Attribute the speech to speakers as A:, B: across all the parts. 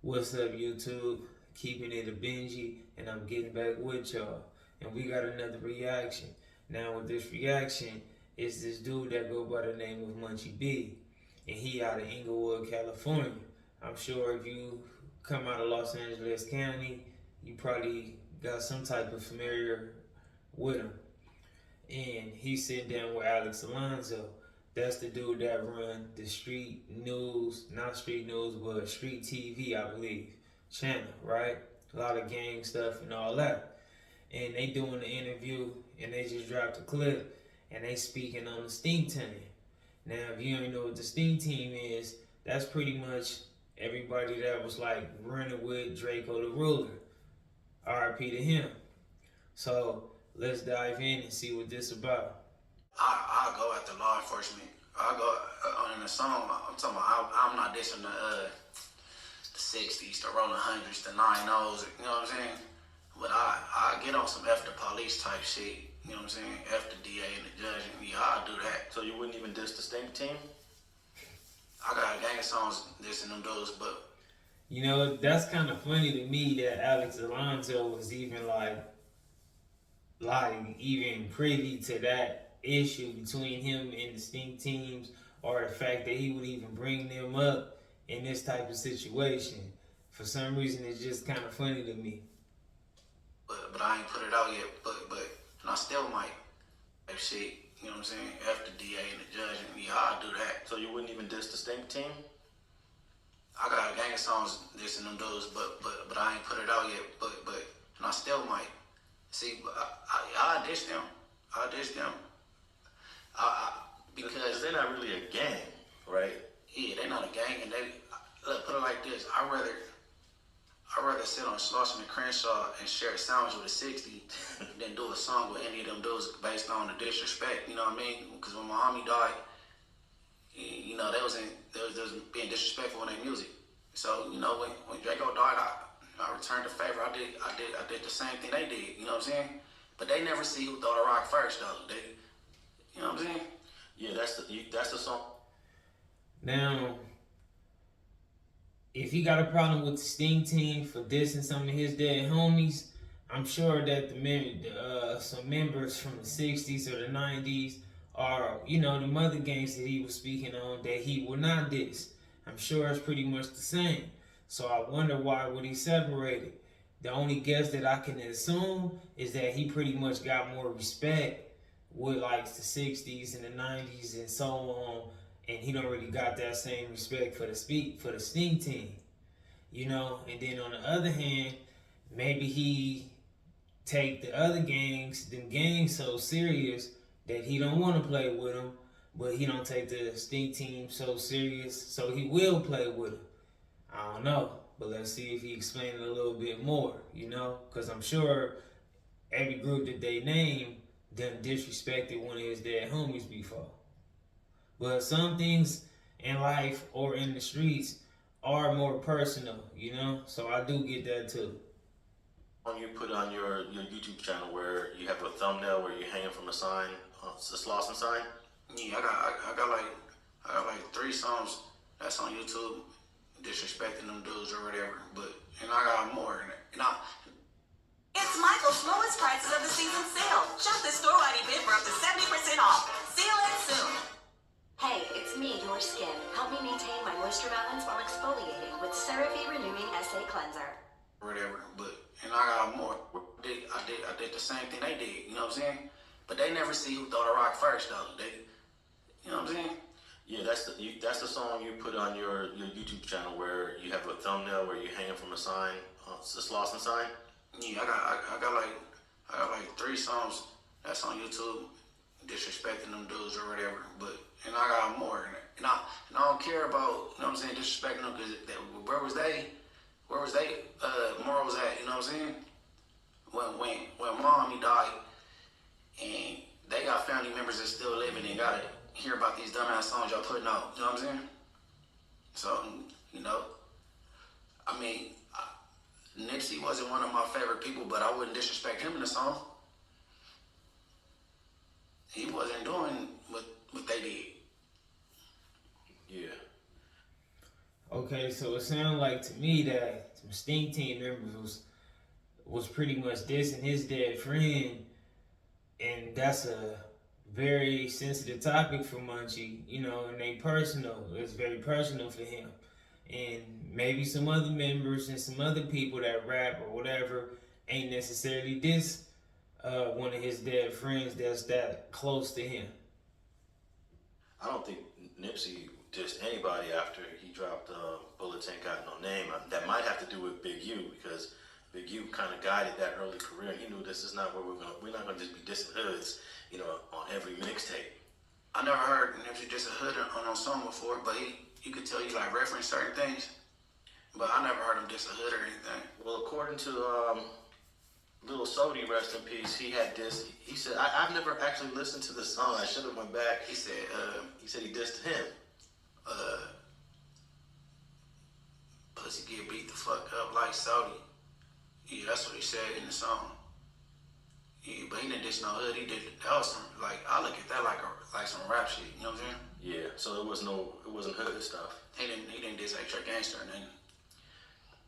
A: What's up, YouTube? Keeping it a Benji, and I'm getting back with y'all. And we got another reaction. Now, with this reaction, is this dude that go by the name of Munchie B, and he out of Inglewood, California. I'm sure if you come out of Los Angeles County, you probably got some type of familiar with him. And he's sitting down with Alex Alonso. That's the dude that run the street news, not street news, but street TV, I believe, channel, right? A lot of gang stuff and all that. And they doing the interview, and they just dropped a clip, and they speaking on the Stink Team. Now, if you don't know what the Stink Team is, that's pretty much everybody that was like running with Drakeo the Ruler. RIP to him. So let's dive in and see what this about.
B: I go after law enforcement. I go on the song. I'm talking about. I'm not dissing the 60s, the rolling hundreds, the 9-0s. You know what I'm saying? But I get on some F the police type shit. You know what I'm saying? F the DA and the judge. And yeah, I do that.
C: So you wouldn't even diss the Stink Team?
B: I got a gang of songs dissing them dudes, but
A: You know, that's kind of funny to me that Alex Alonso was even like even privy to that issue between him and the Stink Teams, or the fact that he would even bring them up in this type of situation. For some reason, it's just kind of funny to me.
B: but I ain't put it out yet. But and I still might. That shit. You know what I'm saying? F the DA and the judge. And yeah, I do that.
C: So you wouldn't even diss the Stink Team?
B: I got a gang of songs dissing them dudes, but I ain't put it out yet. But and I still might. See, I dish them. I dish them. Because
C: they're not really a gang, right?
B: yeah, they not a gang, and they look, put it like this. I'd rather sit on Slauson and Crenshaw and share a sandwich with a 60 than do a song with any of them dudes based on the disrespect. You know what I mean? Because when my homie died, you know, they was being disrespectful in their music. So you know, when Drakeo died, I returned the favor. I did the same thing they did. You know what I'm saying? But they never see who throw the rock first, though. They, you know what I'm saying?
C: Yeah, that's the song.
A: Now, if he got a problem with the Stink Team for dissing some of his dead homies, I'm sure that some members from the 60s or the 90s are, you know, the mother gangs that he was speaking on that he will not diss. I'm sure it's pretty much the same. So I wonder why would he separate it? The only guess that I can assume is that he pretty much got more respect with like the 60s and the 90s and so on, and he don't really got that same respect for the Stink Team, you know. And then on the other hand, maybe he take the other gangs, so serious that he don't want to play with them, but he don't take the Stink Team so serious, so he will play with them. I don't know, but let's see if he explains it a little bit more, you know, because I'm sure every group that they name done disrespected one of his dead homies before. But some things in life or in the streets are more personal, you know, so I do get that too.
C: You put on your YouTube channel where you have a thumbnail where you're hanging from a sign, a Slauson sign.
B: Yeah, I got like 3 songs that's on YouTube disrespecting them dudes or whatever. But and I got more.
D: It's Michael's lowest prices of the season sale. Shop this store-wide event for up to 70% off. Seal it soon.
E: Hey, it's me, your skin. Help me maintain my moisture balance while exfoliating with CeraVe Renewing Essay Cleanser.
B: Whatever. But and I got more. I did the same thing they did. You know what I'm saying? But they never see who throw the rock first, though. They, you know what I'm saying?
C: Yeah, that's the song you put on your YouTube channel where you have a thumbnail where you're hanging from a sign, a Slauson sign.
B: Yeah, I got like 3 songs that's on YouTube disrespecting them dudes or whatever. But and I got more. And I don't care about, you know what I'm saying, disrespecting them, because where was they morals at? You know what I'm saying? When mommy died and they got family members that still living and gotta hear about these dumbass songs y'all putting out. You know what I'm saying? So, you know, I mean, Nipsey wasn't one of my favorite people, but I wouldn't disrespect him in the song. He wasn't doing what they did.
C: Yeah.
A: Okay, so it sounded like to me that some Sting Team members was pretty much dissing his dead friend, and that's a very sensitive topic for Munchie, and it's very personal for him. And maybe some other members and some other people that rap or whatever ain't necessarily diss one of his dead friends that's that close to him.
C: I don't think Nipsey dissed anybody after he dropped Bullets Ain't Got No Name. That might have to do with Big U, because Big U kind of guided that early career, and he knew this is not where we're not gonna just be dissing hoods, on every mixtape.
B: I never heard Nipsey diss a hood on a song before, but he could tell you like reference certain things. But I never heard him diss a hood or anything.
C: Well, according to Lil Sodi, rest in peace, he had dissed. He said, I've never actually listened to the song. I should have went back. He said he dissed him.
B: Pussy get beat the fuck up like Saudi. Yeah, that's what he said in the song. Yeah, but he didn't diss no hood. He did that was some I look at that like some rap shit. You know what I'm saying?
C: Yeah. So it wasn't hood stuff.
B: He didn't diss Extra Gangster or nothing.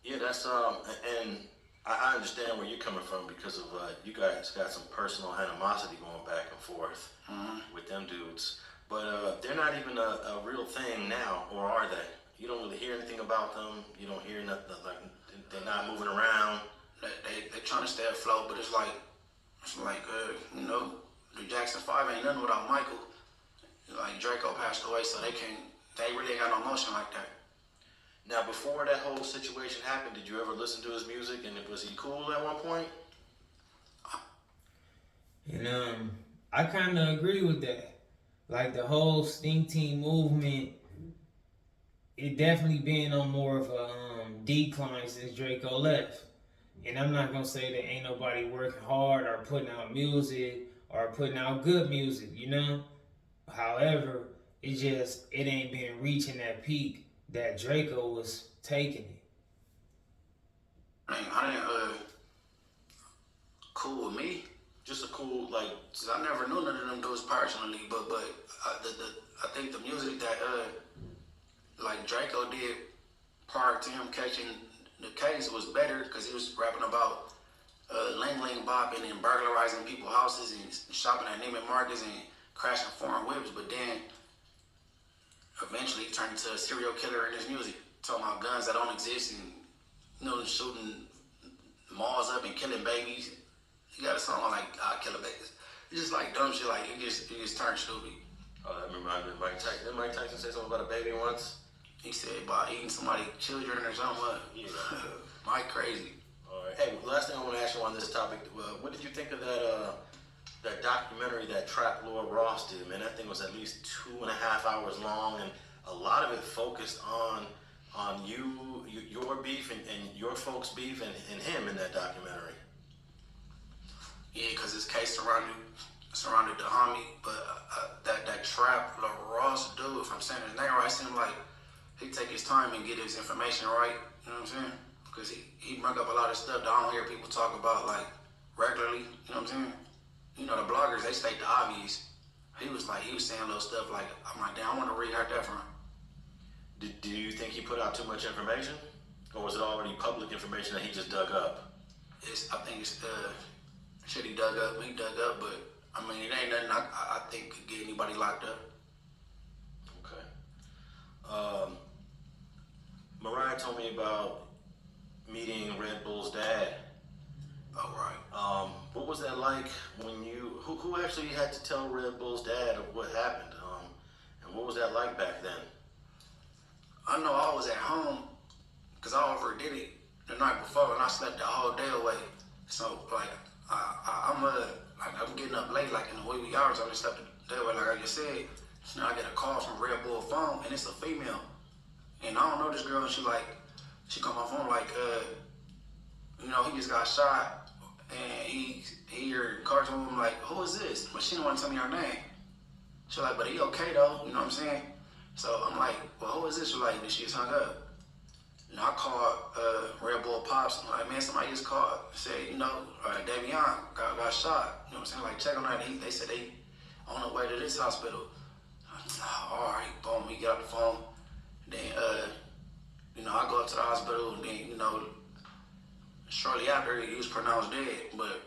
C: Yeah, that's and I understand where you're coming from, because of you guys got some personal animosity going back and forth with them dudes. But they're not even a real thing now, or are they? You don't really hear anything about them. You don't hear nothing, like they're not moving around.
B: They trying to stay afloat, but it's like the Jackson 5 ain't nothing without Michael. Like Drakeo passed away, so they really ain't got no motion like that.
C: Now, before that whole situation happened, did you ever listen to his music, and was he cool at one point?
A: And I kind of agree with that. Like the whole Sting Team movement, it definitely been on more of a decline since Drakeo left. And I'm not gonna say that ain't nobody working hard or putting out music or putting out good music, However, it ain't been reaching that peak that Drakeo was taking it.
B: I didn't cool with me.
C: Just a cool
B: Cause I never knew none of them dudes personally, but I think the music that Drakeo did prior to him catching the case was better, because he was rapping about ling ling bopping and burglarizing people's houses and shopping at Neiman Marcus and crashing foreign whips. But then eventually he turned into a serial killer in his music, talking about guns that don't exist and shooting malls up and killing babies. He got a song like "I'll kill a baby." It's just like dumb shit. Like it just turned stupid.
C: Oh, that reminded me of Mike Tyson. Didn't Mike Tyson say something about a baby once?
B: He said about eating somebody's children or something.
C: Yeah.
B: Mike crazy.
C: All right. Hey, last thing I want to ask you on this topic, what did you think of that documentary that Trap Lord Ross did? Man, that thing was at least 2.5 hours long, and a lot of it focused on your beef and your folks' beef and him in that documentary.
B: Yeah, because his case surrounded the homie, but that Trap Ross dude, if I'm saying his name right, seemed like he take his time and get his information right. You know what I'm saying? Because he bring up a lot of stuff that I don't hear people talk about regularly. You know what I'm saying? The bloggers, they state the obvious. He was saying little stuff I'm like, damn, I want to read that from him.
C: Do you think he put out too much information, or was it already public information that he just dug up?
B: I think it's shit he dug up, but I mean, it ain't nothing I think could get anybody locked up.
C: Okay. Mariah told me about meeting Red Bull's dad.
B: Oh, right.
C: What was that like when who actually had to tell Red Bull's dad of what happened? And what was that like back then?
B: I know I was at home, because I overdid it the night before, and I slept the whole day away. So, I'm getting up late, in the wee hours. I just slept the day away, like I just said. So now I get a call from Red Bull phone, and it's a female. And I don't know this girl, and she come on phone he just got shot, and he heard cars on him who is this? But she didn't want to tell me her name. She like, but he okay though, you know what I'm saying? So I'm like, well, who is this? She like, she just hung up. And I called Red Bull Pops. I'm like, man, somebody just called. Said, Davion got shot. You know what I'm saying? Check on that. They said they on the way to this hospital. All right, boom. He get off the phone. Then shortly after he was pronounced dead. But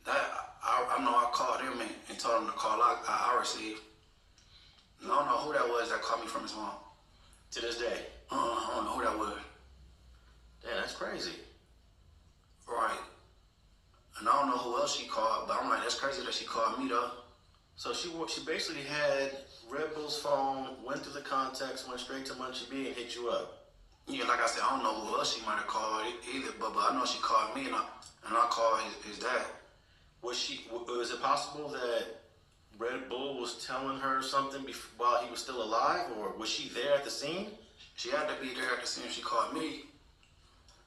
B: that I know I called him and told him to call out. I received. And I don't know who that was that called me from his phone.
C: To this day.
B: I don't know who that was.
C: Damn, that's crazy.
B: Right. And I don't know who else she called, but I'm like, that's crazy that she called me though.
C: So she basically had Red Bull's phone, went through the contacts, went straight to Munchie B and hit you up.
B: Yeah, like I said, I don't know who else she might have called either, but I know she called me and I called his dad.
C: Was it possible that Red Bull was telling her something while he was still alive, or was she there at the scene?
B: She had to be there at the scene. She called me,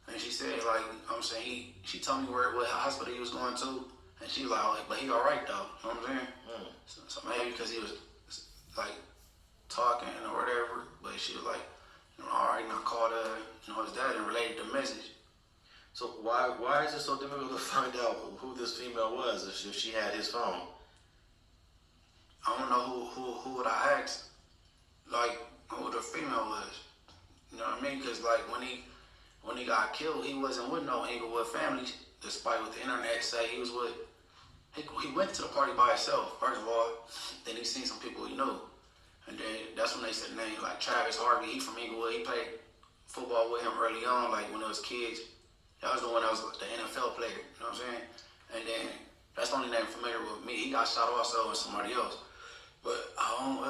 B: and she said, like, I'm saying, she told me what hospital he was going to, and she like, but he all right though. You know what I'm saying? So maybe because he was like talking or whatever, but she was like, all right, and I called his dad and relayed the message.
C: So why is it so difficult to find out who this female was if she had his phone?
B: I don't know who would I ask, like, who the female was. You know what I mean? Because, like, when he got killed, he wasn't with no Inglewood family, despite what the internet say he was with. He went to the party by himself, first of all. Then he seen some people he knew. And then that's when they said the name, like Travis Harvey, he from Inglewood. He played football with him early on, like when they was kids. That was the one that was the NFL player, you know what I'm saying? And then that's the only name familiar with me. He got shot also and somebody else. But I don't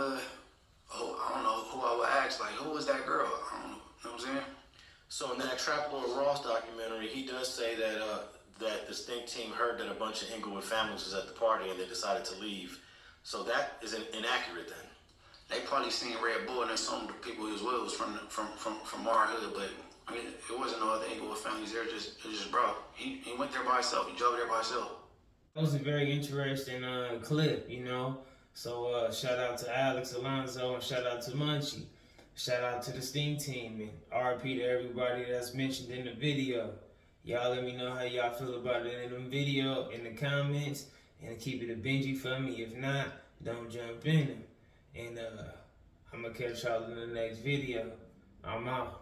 B: know who I would ask, like, who was that girl? I don't know, you know what I'm saying?
C: So in that Trap Lord Ross documentary, he does say that the Stink team heard that a bunch of Inglewood families was at the party and they decided to leave. So that is inaccurate then. They
B: probably seen Red Bull and some of the people he was with was from our hood, but I mean, it wasn't no other Inglewood families there. It was just bro. He went there by himself. He drove there by himself.
A: That was a very interesting clip, you know. So shout out to Alex Alonso and shout out to Munchie. Shout out to the Sting team and RP to everybody that's mentioned in the video. Y'all let me know how y'all feel about it in the video, in the comments, and keep it a Benji for me. If not, don't jump in them. And I'm going to catch y'all in the next video. I'm out.